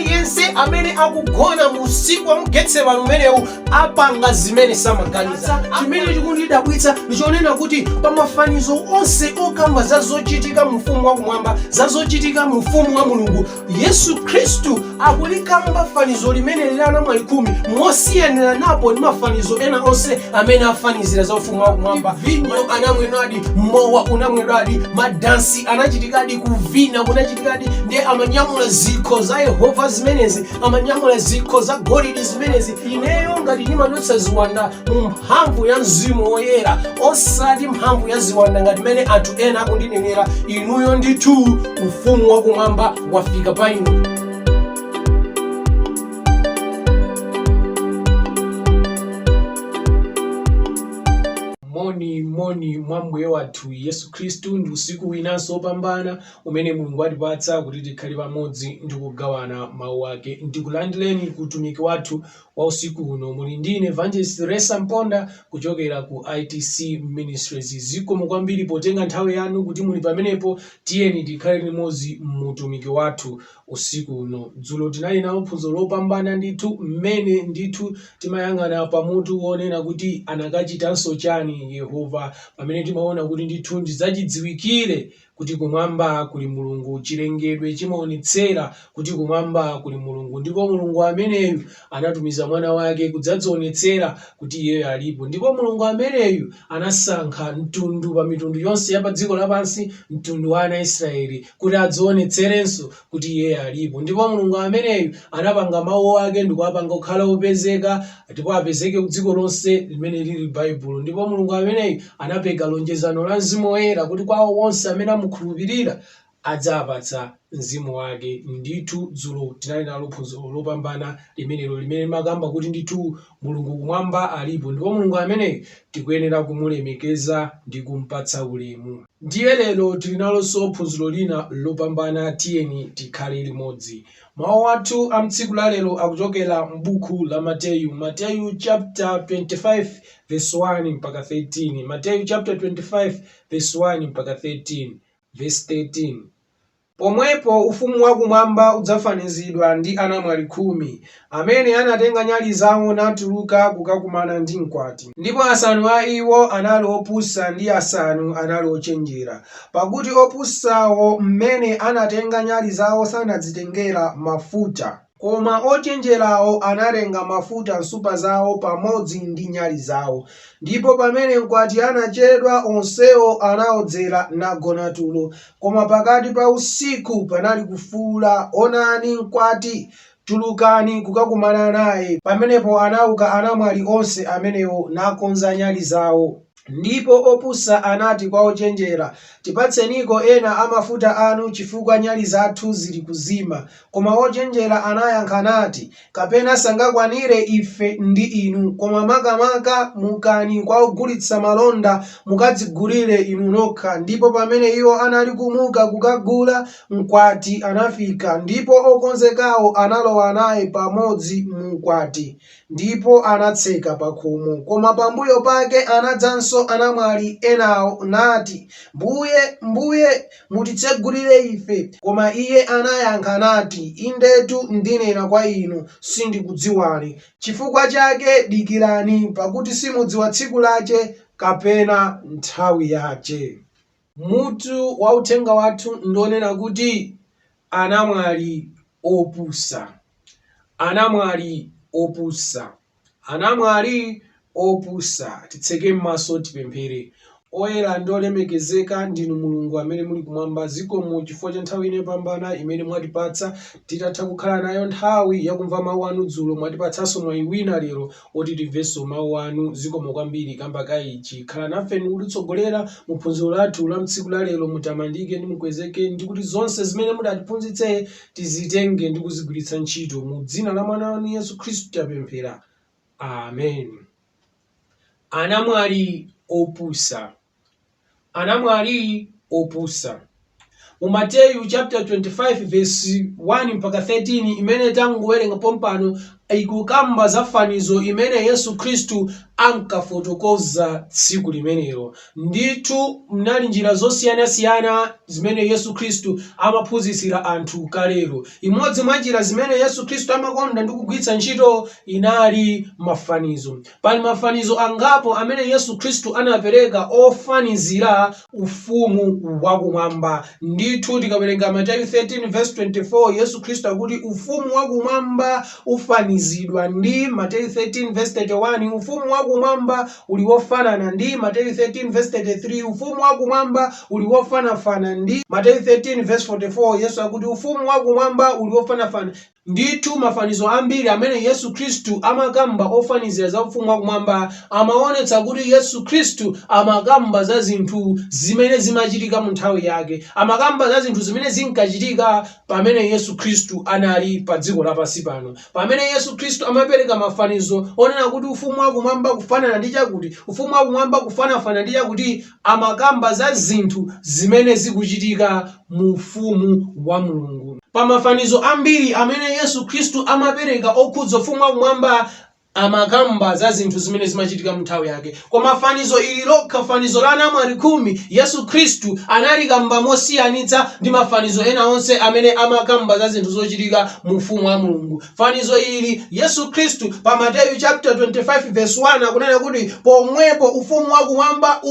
aliyense amene akugona mu usiku wa Getsemani umenewu apanga zimene samaganiza. Chimene chikundidabwitsa ndichonena kuti pa mafanizo onse okamba za zochitika mu ufumu wakumwamba, za zochitika mu ufumu wa Mulungu, Yesu Khristu akulikamba fanizo limene lilana mwa 10 mosiyanira napo ndi mafanizo ena onse amene afanizira za ufumu wakumwamba. Vinyo anamwedwadi, mowa unamwedwadi, madansi anachitikadi, kuvina kunachitikadi, ndi amanyamula zikho za Yehova zimenezi, amanyamula zikho za golide zimenezi. Ineyo ngati ndimadutsa ziwanda mu mphamvu ya Mzimu Woyera, osati mphamvu ya ziwanda ngati mene anthu ena akundinenera, inuyo ndithu ufumu wakumwamba wafika pa inu. Moni mwa Mbuye wathu Yesu Khristu. Ndi usiku winanso opambana umene Mulungu atipatsa kuti tikhale pamodzi ndi kugawana mawu ake. Ndikulandireni kutumiki wathu wa usiku uno. Muli ndine Evangelist Resa Mponda kuchokera ku ITC Ministries. Zikomo kwambiri potenga nthawi yanu kuti muli pamenepo. Tiyeni tikhale limodzi mutumiki wathu usiku uno. Dzulo tinali nawo phunziro lopambana ndithu, mmene ndithu timayang'ana pamutu wonena kuti anakachitanso chani Yehova, pamene timaona kuti ndithu ndizachidziwikire kuti kumwamba kuli Mulungu. Chilengedwe chimaonetsera kuti kumwamba kuli Mulungu, ndipo Mulungu ameneyu anatumiza mwana wake kudzadzionetsera kuti iye alipo. Ndipo Mulungu ameneyu anasankha mtundu pa mitundu yonse ya pa dziko lapansi, mtundu wa ana Israeli, kuti adzionetserenso kuti iye alipo. Ndipo Mulungu ameneyu anapanga mawu ake ndi kuwapanga kukhala opezeka, ndipo apezeke ku dziko lonse limene lili Baibulo. Ndipo Mulungu ameneyu anapeka lonjezano la Mzimu Woyera kuti kwawo wonse amene amukhulupirira adzapatsa Mzimu wake. Ndithu dzulo tinali nalo phunziro lopambana limenelo limene makamba kuti ndithu Mulungu kumwamba alipo, ndipo Mulungu ameneyu tikuyenera kumulemekeza ndi kumpatsa ulemu. Ndiye lero tili nalonso phunziro lina lopambana, tiyeni tikhale limodzi. Mawu athu a mtsiku la lero akuchokera m'buku la Mateyu chapter 25 verse 1 mpaka 13. Mateyu chapter 25 verse 1 mpaka 13. Verse 13. Pomwepo ufumu wakumwamba udzafanizidwa ndi anamwali 10 amene anatenga nyali zawo natuluka kukakumana ndi mkwati. Ndipo asanu a iwo anali opusa ndi asanu anali ochenjera. Pakuti opusawo mmene anatenga nyali zawo sanadzitengera mafuta, koma ochenjerawo anatenga mafuta nsupa zawo pamodzi ndi nyali zawo. Ndipo pamene mkwati anachedwa, onsewo anaodzera nagona tulo. Koma pakati pa usiku panali kufuwula, onani mkwati, tulukani kukakumana naye. Pamenepo anauka anamwali onse amenewo nakonza nyali zawo. Ndipo opusa anati kwa ochenjera, tipatseniko ena amafuta anu chifukwa nyali zathu zili kuzima. Koma ochenjera anayankha nati, kapena sangakwanire ife ndi inu, koma makamaka mukani kwa ogulitsa malonda mukadzigulire inu nokha. Ndipo pamene iwo anali kumuka kukagula, mkwati anafika, ndipo okonzekawo analowa naye pamodzi mu mkwati, ndipo anatseka pa khomo. Koma pambuyo pake anadzanso anamwali enawo nati, Mbuye, mutitsegulire ife. Koma iye anayankha nati, indetu ndinena kwa inu, sindikudziwani. Chifukwa chake dikirani, pakuti simudziwa tsiku lache kapena nthawi yache. Mutu wa uthenga wathu ndionena kuti anamwali opusa. Anamwali opusa. Anamwali opusa. Titseke m'maso tipemphere. Oyera ndi olemekezeka ndinu Mulungu amene muli kumwamba. Zikomo chifukwa cha nthawi ine pambana imene mwatipatsa, titatha kukhala nayo nthawi yakumva mawu anu dzulo. Mwatipatsanso mwayi wina lero oti timvenso mawu anu. Zikomo kwambiri kamba ka ichi. Khala nafe ndikutitsogolera mu phunziro lathu la mtsiku la lero. Mutamandike ndi mukwezeke, ndi kuti zonse zimene mudatiphunzitse tizitenge ndi kuzigwiritsa ntchito. Mu dzina la mwana wanu Yesu Khristu tapemphera. Amen. Anamwali opusa. Anamwali opusa. Mu Mateyu chapter 25 verse 1 mpaka 13 imene tangowerenga pompano, ikukamba za fanizo imene Yesu Khristu ankafotokoza tsiku limenelo. Ndithu mnali njira zosiyanasiyana zimene Yesu Khristu amaphunzitsira anthu kalero. Imodzi mwa njira zimene Yesu Khristu amakonda ndi kugwiritsa ntchito inali mafanizo. Pali mafanizo angapo amene Yesu Khristu anapereka ofanizira ufumu wakumwamba. Ndithu tikawerenga Mateyu 13:24 Yesu Khristu akuti ufumu wakumwamba ufanizidwa ndi Mateyu 13:31 ufumu wakumwamba uliwofanana ndi Mateyu 13:33 ufumu wakumwamba uliwofanafana ndi Mateyu 13:44 Yesu akuti ufumu wakumwamba uliwofanafana. Ndithu mafanizo ambiri amene Yesu Khristu amakamba ofanizira za ufumu wakumwamba amaonetsa kuti Yesu Khristu amakamba za zinthu zimene zimachitika mu nthawi yake, amakamba za zinthu zimene zinkachitika pamene Yesu Khristu anali pa dziko lapansi pano. Pamene Yesu Khristu amapereka mafanizo onena kuti ufumu wakumwamba kufanana ndi chakuti, ufumu wakumwamba kufanafana ndi chakuti, amakamba za zinthu zimene zikuchitika mu ufumu wa Mulungu. Pa mafanizo ambiri amene Yesu Khristu amapereka okhudza ufumu wakumwamba amakamba za zinthu zimene zimachitika mu nthawi yake. Koma fanizo ili lokha, fanizo la anamwali 10, Yesu Khristu analikamba mosiyanitsa ndi mafanizo ena onse amene amakamba za zinthu zochitika mu ufumu wa Mulungu. Fanizo ili Yesu Khristu pa Mateyu chapter 25:1 akunena kuti pomwepo ufumu wakumwamba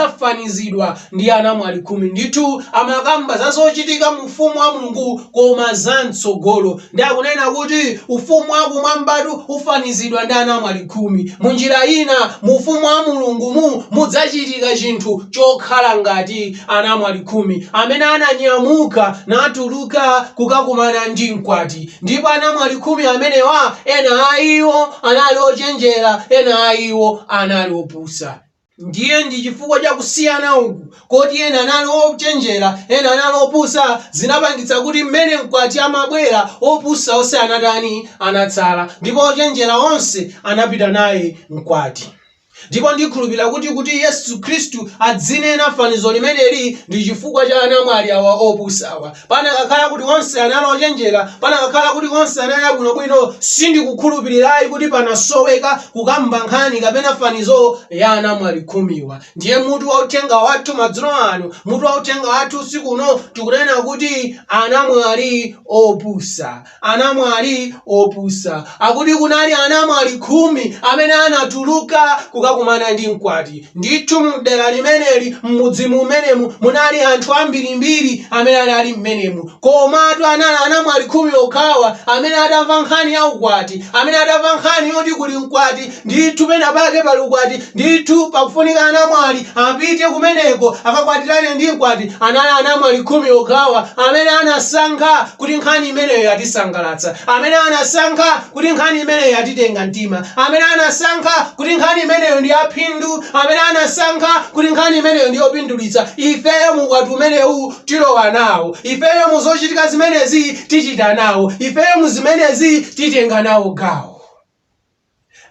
udzafanizidwa ndi anamwali 10. Ndithu amakamba za zochitika mu ufumu wa Mulungu koma za mtsogolo. Ndi akunena kuti ufumu wakumwambatu ufanizidwa ndi anamwali 10. Munjira ina mu ufumu wa Mulungu mudzachitika chinthu chokhala ngati anamwali 10 amene ananyamuka natuluka kukakumana ndi mkwati. Ndipo anamwali 10 amenewa ena a iwo anali ochenjera, ena a iwo anali opusa. Ndiye ndi chifukwa cha kusiyana uku koti ena anali ochenjera ena anali opusa zinapangitsa kuti mmene mkwati amabwera opusa onse anatani anatsala, ndipo ochenjera onse anapita naye mkwati. Ndipo ndikhulupirira kuti Yesu Khristu adzinena fanizo limeneli ndi chifukwa cha anamwali awa opusawa. Panakakhala kuti onse anali ochenjera, panakakhala kuti onse anali abwinobwino, sindikukhulupirirayi kuti panasoweka kukamba nkhani kapena fanizo ya anamwali 10. Ndiye mutu wauthenga wathu madzulo ano, mutu wauthenga wathu usiku uno tikunena kuti anamwali opusa, anamwali opusa. Akuti kunali anamwali 10 amene anatuluka kukakumana ndi mkwati. Ndithu mdera limeneli, mmudzi mumenemu munali anthu ambirimbiri amene anali mmenemu, komatu anali anamwali 10 okhawa amene adamva nkhani ya ukwati, amene adamva nkhani yoti kuli mkwati. Ndithu pena pake pali ukwati, ndithu pakufunika anamwali apite kumeneko akakwatirane ndi mkwati. Anali anamwali 10 okhawa amene anasankha kuti nkhani imeneyo yatisangalatsa, amene anasankha kuti nkhani imeneyo yatitenga mtima, amene anasankha kuti nkhani imeneyo ndi aphindu, amene anasankha kuti nkhani imeneyo ndi yopindulitsa. Ifeyo mukwati umenewu tilowa nawo, ifeyo muzochitika zimenezi tichita nawo, ifeyo muzimenezi titenga nawo gawo.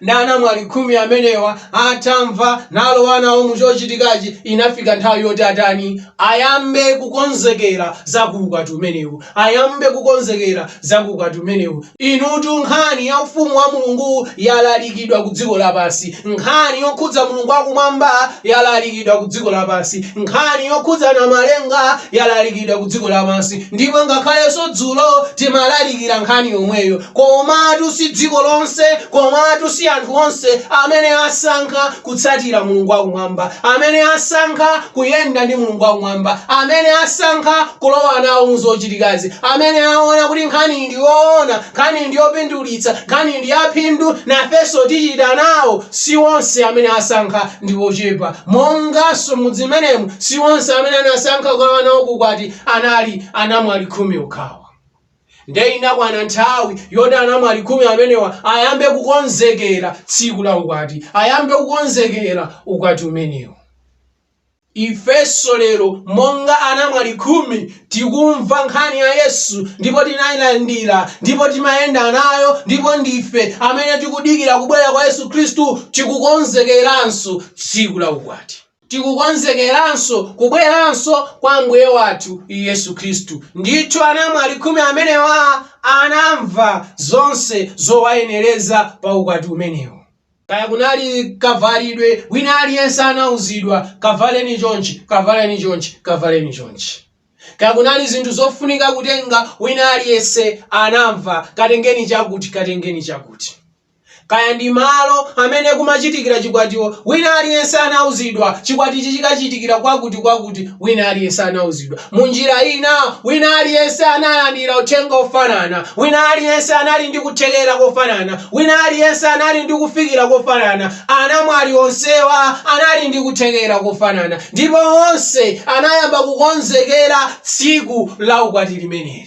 Ndi anamwali 10 amenewa atamva nalowa nawo muchochitikachi, inafika nthawi yoti atani ayambe kukonzekera za ukwati umenewu, ayambe kukonzekera za ukwati umenewu. Inutu nkhani ya ufumu wa Mulungu yalalikidwa ku dziko lapansi, nkhani yokhudza Mulungu wakumwamba yalalikidwa ku dziko lapansi, nkhani yokhudza na malenga yalalikidwa ku dziko lapansi. Ndipo ngakhalenso dzulo timalalikira nkhani yomweyo, komatu si dziko lonse, komatu si anthu onse amene asankha kutsatira Mulungu wakumwamba, amene asankha kuyenda ndi Mulungu wakumwamba, amene asankha kulowa nawo muzochitikazi, amene aona kuti nkhani ndi yoona, nkhani ndi yopindulitsa, nkhani ndi yaphindu, nafenso tichita nawo. Si onse amene asankha ndi ochepa, monganso mudzi menemu si onse amene anasankha kulowa nawo kukwati anali anamwali 10 okhawa. Nde inakwana nthawi yoti anamwali 10 amenewa ayambe kukonzekera tsiku la ukwati, ayambe kukonzekera ukwati umenewo. Ifeso lero monga anamwali 10 tikumva nkhani ya Yesu, ndipo tinayilandira, ndipo timayenda nayo, ndipo ndife amene tikudikira kubwera kwa Yesu Khristu tikukonzekeranso tsiku la ukwati. tikukonzekeranso kubweranso kwa Mbuye wathu Yesu Khristu. Ndithu anamwali khumi amenewa anamva zonse zowayenereza pa ukwati umenewo. Kaya kunali kavalidwe, wina aliyense anauzidwa kavaleni chonchi, kavaleni chonchi, kavaleni chonchi. Kaya kunali zinthu zofunika kutenga, wina aliyense anamva katengeni chakuti, katengeni chakuti. Kaya ndi malo amene kumachitikira chikwatiwo, wina aliyense anauzidwa chikwatichi chikachitikira kwakuti, wina aliyense anauzidwa. Munjira ina, wina aliyense analandira uthenga ofanana, wina aliyense anali ndi kuthekera kofanana, wina aliyense anali ndi kufikira kofanana. Anamwali onsewa anali ndi kuthekera kofanana, ndipo onse anayamba kukonzekera tsiku la ukwati limeneli.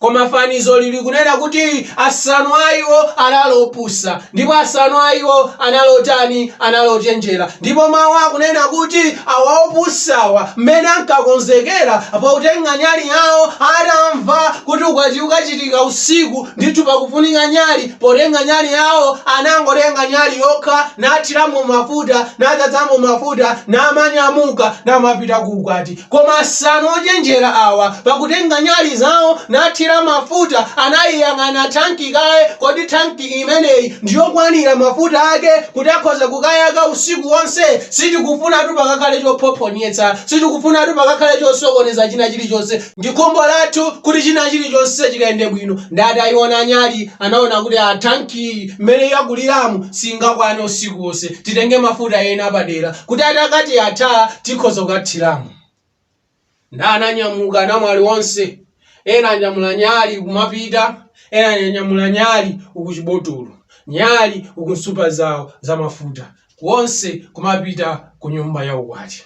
Koma fanizo lili kunena kuti asanu a iwo analopusa, ndipo asanu a iwo analotani, analochenjera. Ndipo mawu akunena kuti awa opusawa mmene ankakonzekera pautenga nyali yawo, atamva kuti ukwati ukachitika usiku, ndithu pakufunika nyali, potenga nyali yawo anangotenga nyali yokha, nathiramo mafuta, nadzadzamo mafuta, namanyamuka, namapita ku ukwati. Koma asanu ochenjera awa pakutenga nyali zawo nathira mafuta, anayiyang'ana tanki kaye, kodi tanki imeneyi ndiyokwanira mafuta ake kuti akhoza kukayaka usiku wonse. Sitikufuna tu pakakhale chophophonyetsa, sitikufuna tu pakakhale chosokoneza china chilichonse. Ndi khumbo lathu kuti china chilichonse chikayende bwino. Ndati ayiona nyali anaona kuti tanki mmene yakuliramu singakwane usiku wonse, titenge mafuta ena padera kuti atakati atha tikhoza kukathiramo. Ananyamuka anamwali onse, ena anyamula nyali kumapita, ena anyamula nyali ukuchibotolo, nyali ukunsupa zawo za mafuta, wonse kumapita ku nyumba ya ukwati.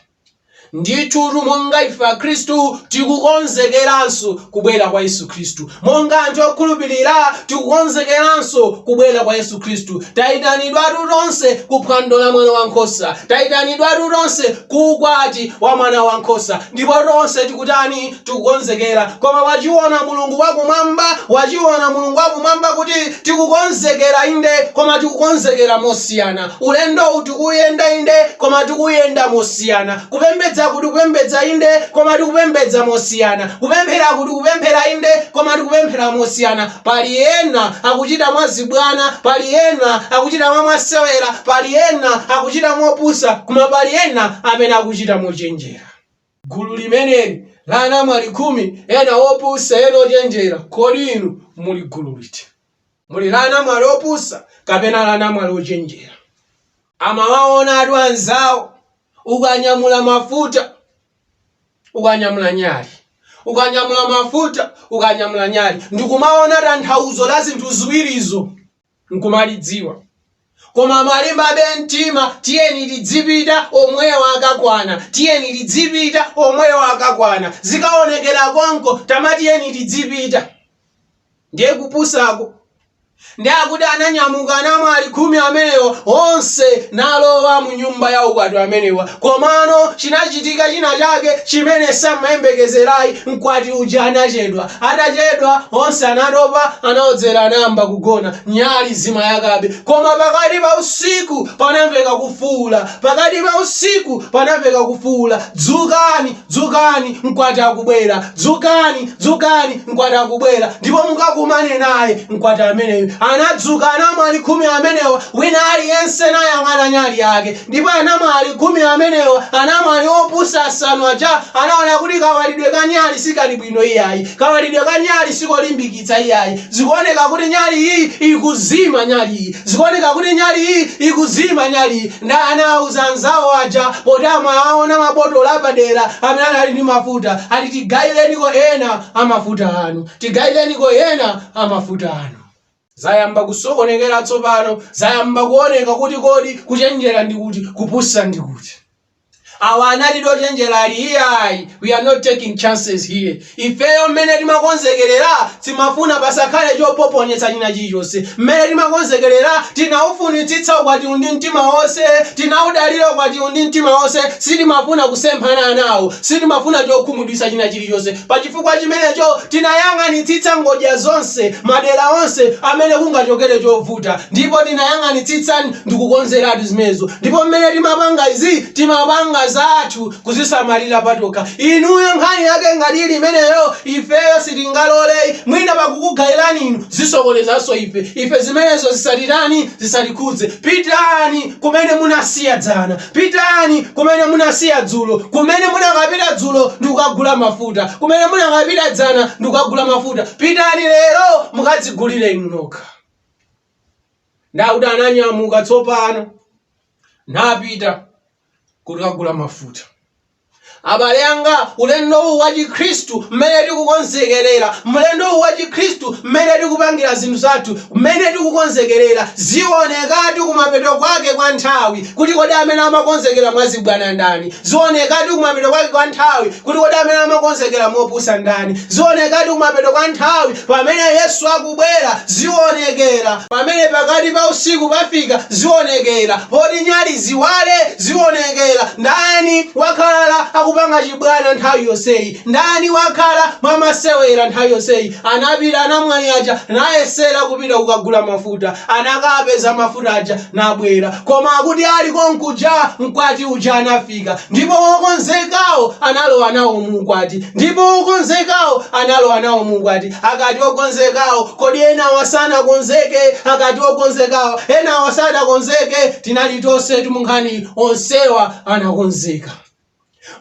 Ndithu monga ife Akhristu tikukonzekeranso kubwera kwa Yesu Khristu. Monga anthu okhulupirira tikukonzekeranso kubwera kwa Yesu Khristu. Tayitanidwatu tonse ku phwando la mwana wankhosa, tayitanidwatu tonse ku ukwati wa mwana wankhosa, ndipo tonse tikutani, tikukonzekera. Koma wachiona Mulungu wakumwamba, wachiona Mulungu wakumwamba kuti tikukonzekera inde, koma tikukonzekera mosiyana. Ulendo tikuyenda inde, koma tikuyenda mosiyana. Kupembedza kuti kupembedza inde, koma tikupembedza mosiyana. Kupemphera kuti kupemphera inde, koma tikupemphera mosiyana. Pali ena akuchita mwazibwana, pali ena akuchita mwasewera, pali ena akuchita mopusa, koma pali ena amene akuchita mochenjera. Gulu limeneli la anamwali khumi, ena opusa ena ochenjera, kodi inu muli gulu liti? Muli la anamwali opusa kapena la anamwali ochenjera? Amawaona atu anzawo, ukanyamula mafuta, ukanyamula nyali, ukanyamula mafuta, ukanyamula nyali, ndikumaona tanthauzo la zinthu ziwirizo nkumalidziwa. Koma malemba bentima, tiyeni tidzipita omwewo akakwana, tiyeni tidzipita omwewo akakwana. Zikaonekera konko tamatiyeni tidzipita, ndiye kupusako. Ndiakuti ananyamuka anamwali khumi amenewa onse nalowa mu nyumba ya ukwati amenewa. Komano chinachitika china chake chimene samayembekezerayi, mkwati uja anachedwa. Atachedwa onse anatopa, anaodzera, anayamba kugona, nyali zimayakabe. Koma pakati pa usiku panamveka kufuula, pakati pa usiku panamveka kufuula, dzukani, dzukani, mkwati akubwera, dzukani, dzukani, mkwati akubwera. Ndipo mukakumane naye mkwati ameneyo. Anadzuka anamwali khumi amenewa, wina aliyense nayang'ana nyali yake. Ndipo anamwali khumi amenewa, anamwali opusa asanu aja, anaona kuti kawalidwe ka nyali sikali bwino iyayi, kawalidwe ka nyali sikolimbikitsa iyayi. Zikuoneka kuti nyali iyi ikuzima nyali iyi, zikuoneka kuti nyali iyi ikuzima nyali iyi. Nda anawuza anzawo aja, potama aona mabotolo apadera amene ali ndi mafuta, ati tigayileniko ena amafuta anu, tigayileniko ena amafuta anu. Zayamba kusokonekera tsopano, zayamba kuoneka kuti kodi kuchenjera ndi kuti, kupusa ndi kuti. awana lido chenjerali iyai. We are not taking chances here. Ifeyo mmene timakonzekerera timafuna pasakhale chopoponyetsa china chilichonse. Mmene timakonzekerera tinaufunitsitsa kwati undi mtima wonse, tinaudalira kwati undi mtima wonse, sitimafuna kusemphana nawo, sitimafuna chokhumudwitsa china chilichonse. Pachifukwa chimenecho tinayang'anitsitsa ngodya zonse, madera onse amene kungachokere chovuta, ndipo tinayang'anitsitsa ndikukonzeratu zimenezo. Ndipo mmene timapanga izi timapanga zathu kuzisamalira patoka. Inuyo nkhani yake ngati ili imeneyo ifeyo sitingalole mwina pakukugayirani inu zisokonezanso ife zimenezo zisatitani zisatikhudze. Pitani kumene munasiya dzana, pitani kumene munasiya dzulo, kumene munakapita dzulo ndikukagula mafuta, kumene munakapita dzana ndikukagula mafuta. Pitani lero mukadzigulire inu nokha. Daudi ananyamuka tsopano napita kuti kagula mafuta. Abale anga, ulendo wa Chikristu mmene tikukonzekerera, mlendo wa Chikristu mmene tikupangira zinthu zathu, mmene tikukonzekerera zionekatu kumapeto kwake kwa nthawi kuti kodi amene amakonzekera mwazibwana ndani, zionekatu kumapeto kwake kwa nthawi kuti kodi amene amakonzekera mopusa ndani, zionekatu kumapeto kwa nthawi pamene Yesu akubwera, zionekera pamene pakati pa usiku pafika, zionekera poti nyali ziwale, zionekera ndani wakhala kupanga chibwana nthawi yonseyi, ndani wakhala mwamasewera nthawi yonseyi. Anapita anamwanyaja nayesera kupita kukagula mafuta, anakapeza mafuta aja nabwera, koma kuti ali konkuja mkwati uja anafika, ndipo wokonzekawo analowa nawo mkwati, ndipo wokonzekawo analowa nawo mkwati. Akati wokonzekawo kodi ena wasana konzeke, akati wokonzekawo ena wasana konzeke, tinali tonse tumunkhani onsewa anakonzeka.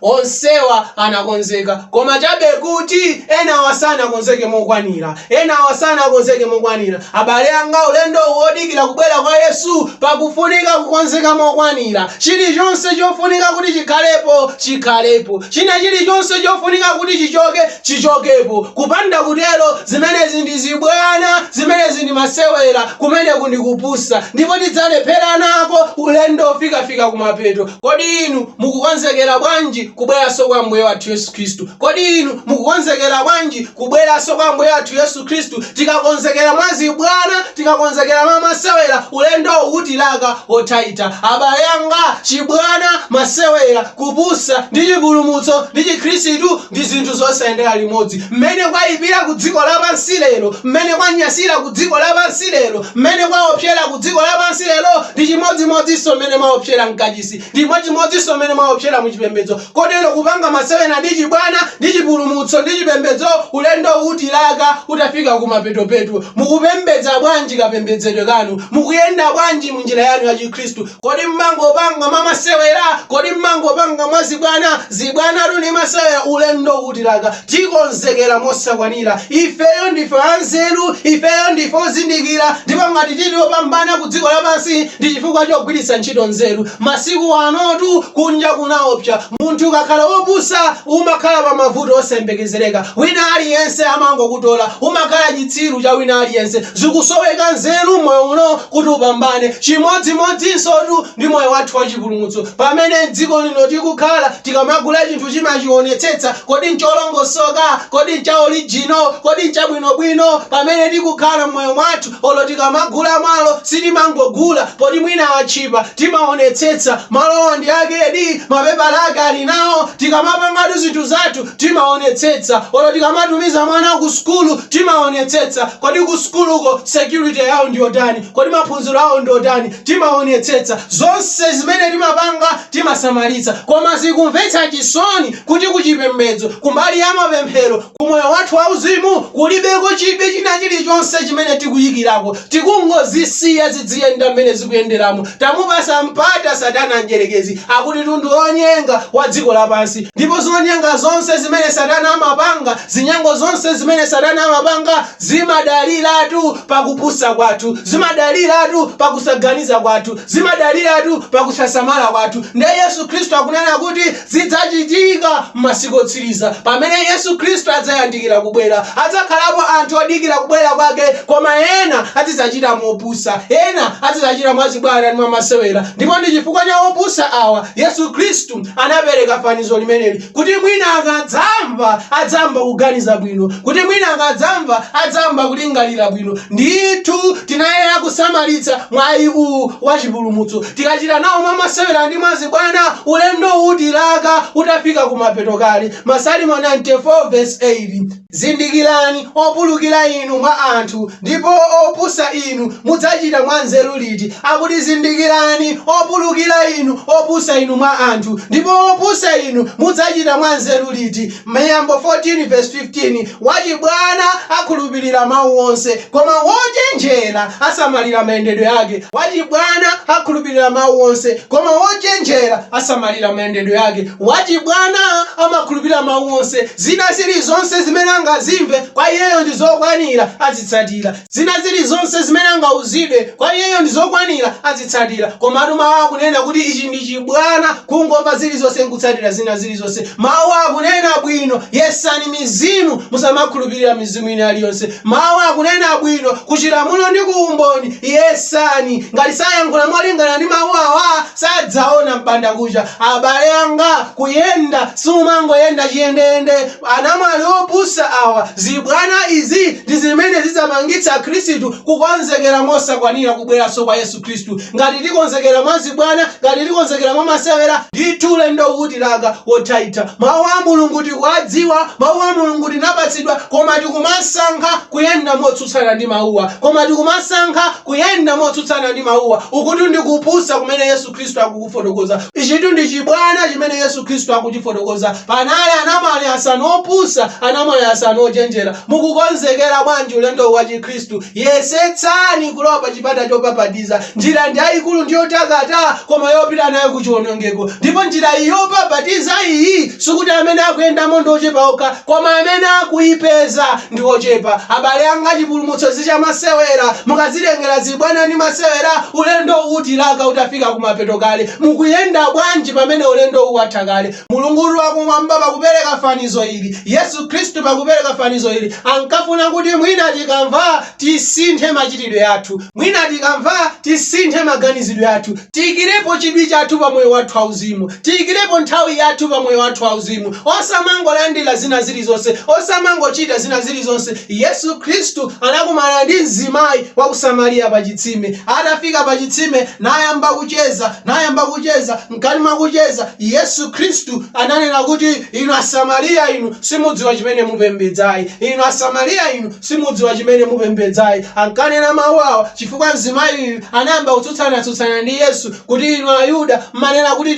Onsewa anakonzeka, koma chabe kuti ena wasana konzeke mokwanira, ena wasana konzeke mokwanira. Abale anga, ulendo wodikira kubwera kwa Yesu pakufunika kukonzeka mokwanira. Chilichonse chofunika kuti chikhalepo chikhalepo, china chilichonse chofunika kuti chichokepo. Kupanda kutelo zimenezi ndi zibwana, zimenezi ndi masewera, kumene kundi kupusa, ndipo tidzalephera nako ulendo fika kumapeto. Kodi inu mukukonzekera bwanji kubweraso kwa Ambuye wathu Yesu Kristu? Kodi inu mukukonzekera bwanji kubweraso kwa Ambuye wathu Yesu Kristu? Tikakonzekera mwazibwana, tikakonzekera mamasewera, ulendo utilaka otaita. Abale anga, chibwana, masewera, kupusa ndi chipulumutso ndi Chikhristu ndi zinthu zosayendera limodzi. Mmene kwayipira ku dziko lapansi lero, mmene kwanyasira ku dziko lapansi lero, mmene kwaopsera ku dziko lapansi lero, ndi chimodzimodzinso mmene mwaopsera mkachisi, ndi chimodzimodzinso mmene mwaopsera muchipembedzo. Kodero kupanga masewera ndi chibwana ndi chipulumutso ndi chipembedzo, ulendo utilaka utafika kumapetopeto. Mukupembedza bwanji kapembedzedwe kanu? Mukuyenda bwanji munjira yanu ya Chikristu? Kodi mmangopanga mamasewera? Kodi mmangopanga mwazibwana? Zibwana tuni masewera, ulendo utilaka. Tikonzekera mosakwanira. Ifeyo ndife anzeru, ifeyo ndife ozindikira, ndipo ngati tili opambana ku dziko lapansi ndi chifukwa chogwiritsa ntchito nzeru. Masiku anotu kunja kunaopsa, munthu kakhala wopusa umakhala pa mavuto osembekezereka. Wina aliyense amangokutola, umakhala chitsiru cha wina aliyense. Zikusoweka nzeru moyo uno kuti upambane. Chimodzimodzinso ndi moyo wathu wa chipulumutso. Pamene dziko lino tikukhala tikamagula chinthu chimachionetsetsa kodi ncholongosoka, kodi ncha original, kodi ncha bwinobwino. Pamene tikukhala moyo mwathu olo tikamagula malo sitimangogula poti mwina achipa, timaonetsetsa malowa ndi akedi, mapepala ake ali nawo. Tikamapanga zinthu zathu timaonetsetsa, olo tikamatumiza mwana ku skulu timaonetsetsa kodi ku skuluko security yawo ndi yotani, kodi maphunziro awo ndi yotani, timaonetsetsa. Zonse zimene timapanga timasamalitsa. Koma zikumvetsa chisoni kuti kuchipembedzo, kumbali ya mapemphero, kumoyo wathu wauzimu kulibeko chibe china chilichonse chimene tikuyikirako. Tikungozisiya zidziyenda mmene zikuyenderamo. Tamupasa mpata Satana njerekezi akuti tundu onyenga wa dziko lapansi. Ndipo zonyenga zonse zimene Satana amapanga, zinyango zonse zimene Satana amapanga zimadaliratu pakupusa kwathu, zimadaliratu pakusaganiza kwathu, zimadaliratu pakusasamala kwathu. Ndiye Yesu Khristu akunena kuti zidzachitika m'masiku otsiriza, pamene Yesu Khristu adzayandikira kubwera. Adzakhalapo anthu odikira kubwera kwake, koma ena azidzachita mopusa, ena azidzachita mwazibwana ndi mwamasewera. Ndipo ndi chifukwa cha opusa awa Yesu Khristu anapereka fanizo limeneli kuti mwina adzamba kuganiza bwino, kuti mwina adzamba kulingalira bwino. Ndithu tinayenera kusamalitsa mwayi uwu wa chipulumutso. Tikachita nawo mwamasewera ndi mwazibwana, ulendo utilaka utafika kumapeto kale. Masalimo 94 verse 8, zindikirani opulukira inu mwa anthu, ndipo opusa inu mudzachita mwa nzeru liti. Akuti zindikirani opulukira inu, opusa inu mwa anthu, ndipo opusa inu mudzachita mwa nzeru liti. Miyambo 14 verse 15, wachibwana akhulupirira mawu onse, koma wochenjera asamalira mayendedwe yake. Wachibwana akhulupirira mawu onse, koma wochenjera asamalira mayendedwe yake. Wachibwana amakhulupirira mawu onse, zina zilizonse zimene angazimve kwa iyeyo ndi zokwanira azitsatira, zina zilizonse zimene angauzidwe kwa iyeyo ndi zokwanira azitsatira. Koma mawu akunena kuti ichi ndi chibwana, kungomva zilizonse nkutsatira zina zilizonse. Mawu akunena bwino, yesani mizimu, musamakhulupirira mizimu ina aliyonse. Mawu akunena bwino, kuchilamulo ndi kuumboni yesani. Ngati sayankhula molingana ndi mawu awa, sadzaona mpanda kucha. Abale anga, kuyenda sumangoyenda chiyendeyende. Anamwali opusa awa, zibwana izi ndi zimene zidzamangitsa Khristu kukonzekera mosakwanira kubweranso kwa Yesu Khristu. Ngati tikonzekera mwa zibwana, ngati tikonzekera mwa masewera, ndithu ulendo utilaka wotaita. Mawu a Mulungu tikuwadziwa, mawu a Mulungu tinapatsidwa, koma tikumasankha kuyenda motsutsana ndi mawuwa, koma tikumasankha kuyenda motsutsana ndi mawuwa. Ukuti ndikupusa kumene Yesu Khristu akukufotokoza. Ichitu ndi chibwana chimene Yesu Khristu akuchifotokoza. Panali anamwali asanu opusa, anamwali asanu ochenjera. Mukukonzekera bwanji ulendo wa Chikhristu? Yesetsani kulopa chipata chopapatiza. Njira ndi yayikulu ndi yotakata, koma yopita nayo kuchiwonongeko. Ndipo njira yopapatiza iyi sikuti amene akuyendamo ndi ochepa okha, koma amene akuyipeza ndi ochepa. Abale anga, chipulumutso sichamasewera. Mukazilengera zibwana ndi masewera, ulendo utilaka utafika kumapeto kale. Mukuyenda bwanji pamene ulendo uwatha kale? Mulungu wakumwamba pakupereka fanizo ili, Yesu Khristu pakupereka fanizo ili, ankafuna kuti mwina tikamva tisinthe machitidwe athu, mwina tikamva tisinthe maganizidwe athu, tiyikirepo chidwi chathu pa moyo wathu auzimu, tiyikirepo nthawi yathu pa moyo wathu auzimu. Osamangolandira zina zilizonse, osamangochita zina zilizonse. Yesu Khristu anakumana ndi mzimayi wa ku Samariya pa chitsime. Atafika pa chitsime nayamba kucheza, mkati mwa kucheza Yesu Khristu ananena kuti inu Asamariya inu simudziwa chimene mupembedzayi, inu Asamariya inu simudziwa chimene mupembedzayi. Ankanena mawu awa chifukwa mzimayi anayamba kutsutsana ndi Yesu kuti inu Ayuda mmanena kuti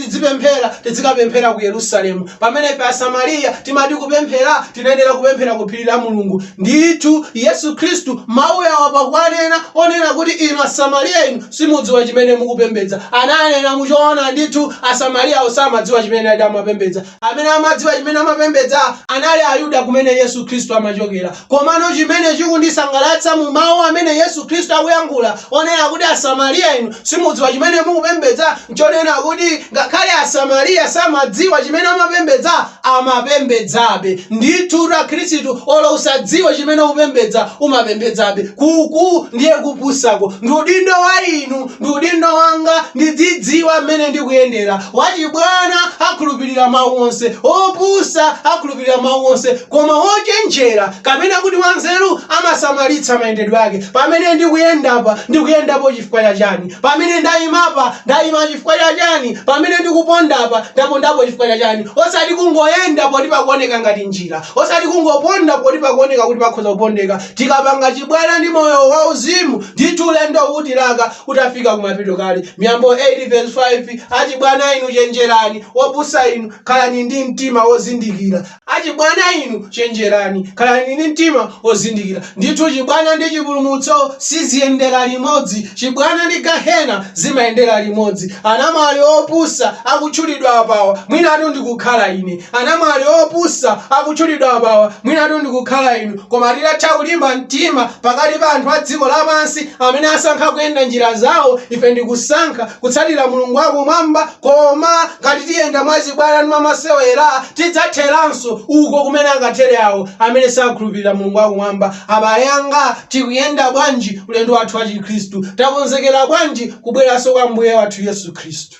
tizikapemphera ku Yerusalemu, pamene ife Asamariya timati kupemphera tinayenera kupemphera ku phiri la Mulungu. Ndithu Yesu Khristu mawu awa pakwanena onena kuti inu Asamariya inu simudziwa chimene mukupembedza. Ananena muchoona ndithu Asamariya osamadziwa chimene amapembedza. Amene amadziwa chimene amapembedza anali Ayuda kumene Yesu Khristu amachokera. Komano chimene chikundisangalatsa mu mawu amene Yesu Khristu akuyankhula onena kuti Asamariya inu simudziwa chimene mukupembedza, nchonena kuti ngakhale Asamariya samadziwa chimene amapembedza, amapembedzabe. Ndithu Khristu olo usadziwa chimene upembedza, umapembedzabe. Kuku ndiye kupusako. Ndi udindo wa inu, ndi udindo wanga, ndidzidziwa mmene ndikuyendera. Wachibwana akhulupirira mawu onse, opusa akhulupirira mawu onse, koma ochenjera kapena kuti wanzeru amasamalitsa mayendedwe ake. Pamene ndikuyendapo chifukwa cha chani? Pamene ndayima chifukwa cha chani? Pamene ndikupondapo chifukwa cha chani? Osati kungoyendapo poti pakuoneka ngati njira, osati kungoponda poti pakuoneka kuti pakhoza kupondeka. Tikapanga chibwana ndi moyo wauzimu ndithu ulendo utilaka utafika kumapeto kale. Miyambo 8:5 achibwana inu chenjerani, opusa inu khalani ndi mtima wozindikira. Achibwana inu chenjerani, khalani ndi mtima wozindikira. Ndithu chibwana ndi chipulumutso siziyendera limodzi, chibwana ndi gahena zimayendera limodzi. Anamwali opusa akutchulidwa apawa mwinatu ndikukhala ine, anamwali opusa akutchulidwa apawa mwinatu ndikukhala inu. Koma titatha kulimba mtima pakati pa anthu a dziko lapansi amene asankha kuyenda njira zawo, ife ndikusankha kutsatira Mulungu wakumwamba. Koma ngati tiyenda mwachibwana ndi mwamasewera tidzatheranso uko kumene angathere awo amene sakhulupirira Mulungu wakumwamba. Abale anga, tikuyenda bwanji ulendo wathu wa Chikhristu? Takonzekera bwanji kubweranso kwa Mbuye wathu Yesu Khristu?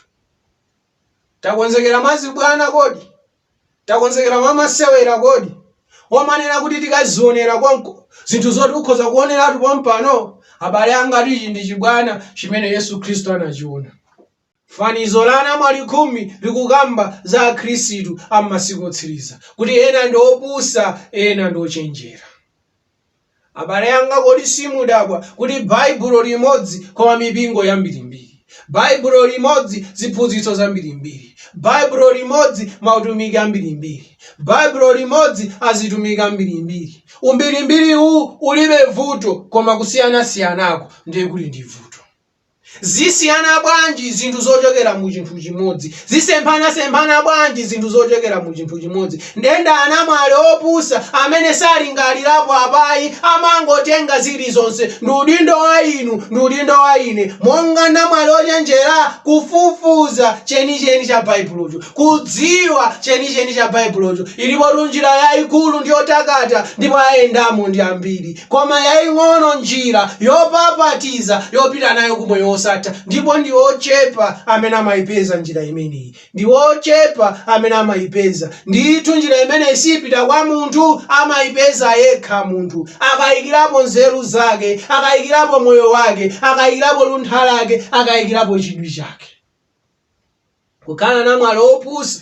Takonzekera mwachibwana kodi? Takonzekera mwamasewera kodi? Wamanena kuti tikazionera kwanko zinthu zoti ukhoza kuoneratu pompano. Abale anga, tichi ndi chibwana chimene Yesu Khristu anachiona. Fanizo la anamwali 10 likukamba za akhristu am'masiku otsiriza kuti ena ndi opusa, ena ndi ochenjera. Abale anga, kodi simudabwa kuti baibulo limodzi koma mipingo yambirimbiri, baibulo limodzi ziphunzitso zambirimbiri, baibulo limodzi mautumiki ambirimbiri, baibulo limodzi azitumiki ambirimbiri. Umbirimbiri huu ulibe vuto, koma kusiyana-siyanako ndiye kuli ndi vuto. Zisiyana bwanji zinthu zochokera mu chinthu chimodzi, zisemphana bwanji zinthu zochokera mu chinthu chimodzi. Ndenda anamwali opusa amene salingalirapo apayi amangotenga zilizonse. Ndi udindo wa inu, ndi udindo wa ine, monga namwali ochenjera kufufuza chenicheni cha baibulocho, kudziwa chenicheni cha baibulocho. Ilipo njira yayikulu ndi yotakata ndipo ayendamo ndi ambiri, koma yaying'ono njira yopapatiza yopita nayo ku moyo wosatha, ndipo ndi ochepa amene amayipeza njira imeneyi, ndi ochepa amene amayipeza. Ndithu njira imeneyi sipita kwa munthu, amayipeza yekha munthu, akayikirapo nzeru zake, akayikirapo moyo wake, akayikirapo luntha lake, akayikirapo chidwi chake. Kukhala namwali opusa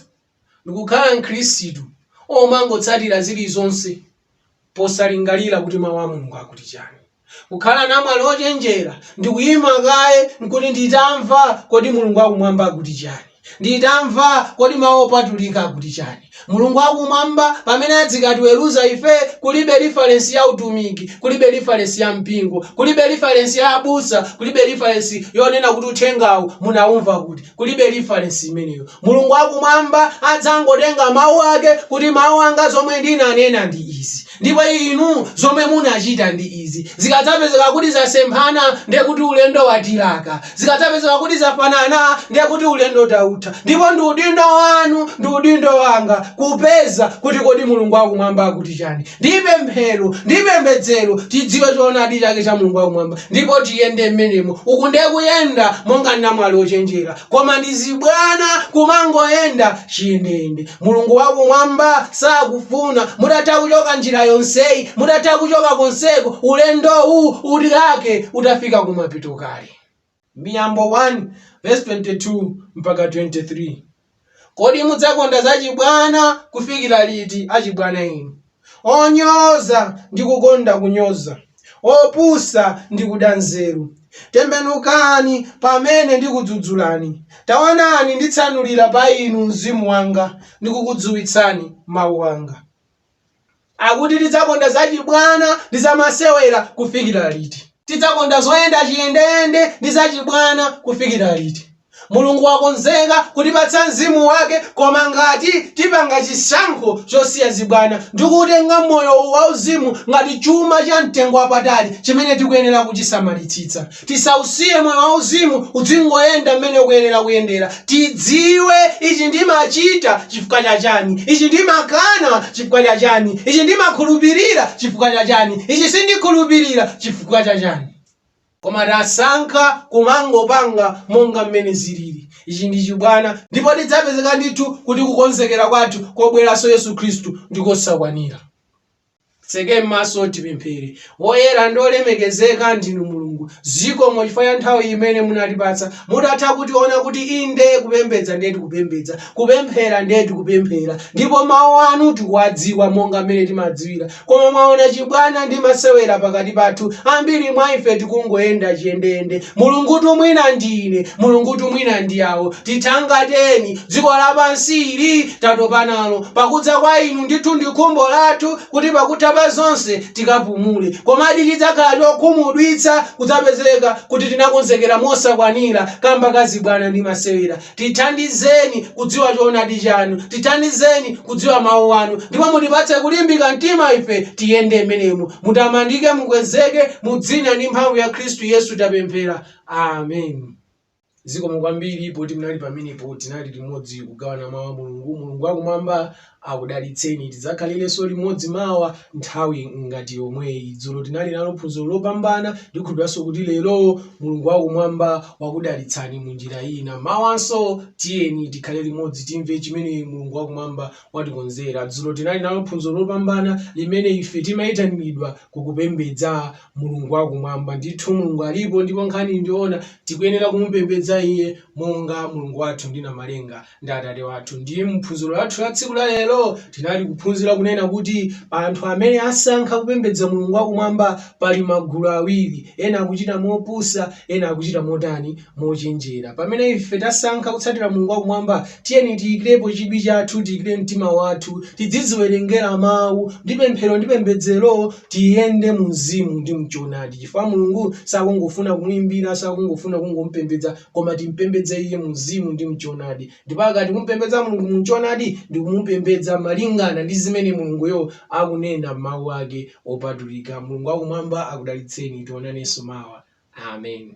ndikukhala mkhristu omangotsatira zilizonse posalingalira kuti mawu a Mulungu akuti chani. Kukhala namwali ochenjera ndikuyima kaye nkuti nditamva kodi Mulungu wakumwamba akuti chani, nditamva kodi mawu opatulika akuti chani. Mulungu wakumwamba pamene adzikatiweruza ife kulibe reference ya utumiki, kulibe reference ya mpingo, kulibe reference ya abusa, kulibe reference yonena kuti uthengawu munaumva kuti, kulibe reference imeneyo. Mulungu wakumwamba adzangotenga mawu ake kuti mawu anga zomwe ndinanena ndi izi, ndipo inu zomwe munachita ndi izi. Zikadzapezeka kuti zasemphana ndiye kuti ulendo watilaka, zikadzapezeka kuti zafanana ndiye kuti ulendo tautha. Ndipo ndi udindo wanu, ndi udindo wanga kupeza kuti kodi Mulungu wakumwamba akuti chani. Ndipemphero, ndipembedzero tidziwe choonadi chake cha Mulungu wakumwamba, ndipo tiyende mmenemo. Uku ndiye kuyenda monga namwali ochenjera, koma ndizibwana kumangoyenda chiyendeyende. Mulungu wakumwamba sakufuna mutatha kuchoka njira yonseyi, mutatha kuchoka konseko, ulendo huu utilake utafika kumapito kale. Miyambo 1:22 mpaka 23. Kodi mudzakonda zachibwana kufikira liti achibwana inu? Onyoza ndi kukonda kunyoza, opusa ndi kuda nzeru. Tembenukani pamene ndikudzudzulani, taonani nditsanulira pa inu mzimu wanga, ndikukudzuwitsani mawu anga. Akuti tidzakonda zachibwana ndi zamasewera kufikira liti? Tidzakonda zoyenda chiyendeyende ndi zachibwana kufikira liti? Mulungu wakonzeka kutipatsa mzimu wake, koma ngati tipanga chisankho chosiya zibwana ndikutenga moyo wauzimu ngati chuma cha mtengo wapatali chimene tikuyenera kuchisamalitsitsa. Tisausiye moyo wauzimu udzingoyenda mmene ukuyenera kuyendera. Tidziwe ichi ndimachita chifukwa cha chani, ichi ndimakana chifukwa cha chani, ichi ndimakhulupirira chifukwa cha chani, ichi sindikhulupirira chifukwa cha chani. Koma tasankha kumangopanga monga mmene zilili. Ichi ndi chibwana, ndipo tidzapezeka ndithu kuti kukonzekera kwathu kobweranso Yesu Khristu ndikosakwanira. Tseke m'maso tipemphere. Woyera ndi olemekezeka ndinu Mulungu. mulungu zikomo chifukwa cha nthawi imene munatipatsa mutatha kutiona kuti inde kupembedza ndiye tikupembedza, kupemphera ndiye tikupemphera, ndipo mawu anu tikuwadziwa monga mmene timadziwira, koma mwaona chibwana ndi masewera pakati pathu, ambiri mwa ife tikungoyenda chiyendeyende. Mulungutu mwina ndine, mulungutu mwina ndiyawo, tithangateni dziko lapansi ili tatopa nalo, pakudza kwa inu ndithu ndi khumbo lathu kuti pakutha pa zonse tikapumule, komadi chidzakhala chokhumudwitsa kudzapezeka kuti tinakonzekera mosakwanira kamba kazibwana ndi masewera. Tithandizeni kudziwa choonadi chanu, tithandizeni kudziwa mawu anu, ndipo mutipatse kulimbika mtima ife tiyende menemo. Mutamandike mukwezeke mu dzina ndi mphamvu ya Khristu Yesu tapemphera, amen. Zikomo kwambiri poti mnali pamenepo tinali limodzi kugawana mawu a mulungu. Mulungu akumwamba akudalitseni, tidzakhalilenso limodzi mawa nthawi ngati yomweyi. Dzulo tinali nalo phunziro lopambana, ndikhulupirira kuti lero mulungu wakumwamba wakudalitsani mu njira ina. Mawanso tiyeni tikhale limodzi timve chimene mulungu wakumwamba watikonzera. Dzulo tinali nalo phunziro lopambana limene ife timayitanidwa kukupembedza mulungu wakumwamba. Ndithu mulungu alipo ndipo nkhani ndiona tikuyenera kumupembedza iye monga mulungu wathu ndina malenga ndi atate wathu. Ndiye mphunziro lathu la tsiku la lero tinali kuphunzira kunena kuti anthu amene asankha kupembedza mulungu wakumwamba pali magulu awiri, ena akuchita mopusa, ena akuchita motani, mochenjera. Pamene ife tasankha kutsatira mulungu wakumwamba, tiyeni tiyikirepo chidwi chathu, tiyikire mtima wathu, tidziziwerengera mawu ndi pemphero ndi pembedzero, tiyende mu mzimu ndi mchoonadi, chifukwa mulungu sakungofuna kumuimbira, sakungofuna kungompembedza, koma timpembedze iye mu mzimu ndi mchoonadi. Ndipo akati kumpembedza mulungu mu mchoonadi ndi kumupembedza malingana ndi zimene mulunguyo akunena mawu ake opatulika. Mulungu wakumwamba akudalitseni, tionanenso mawa, amen.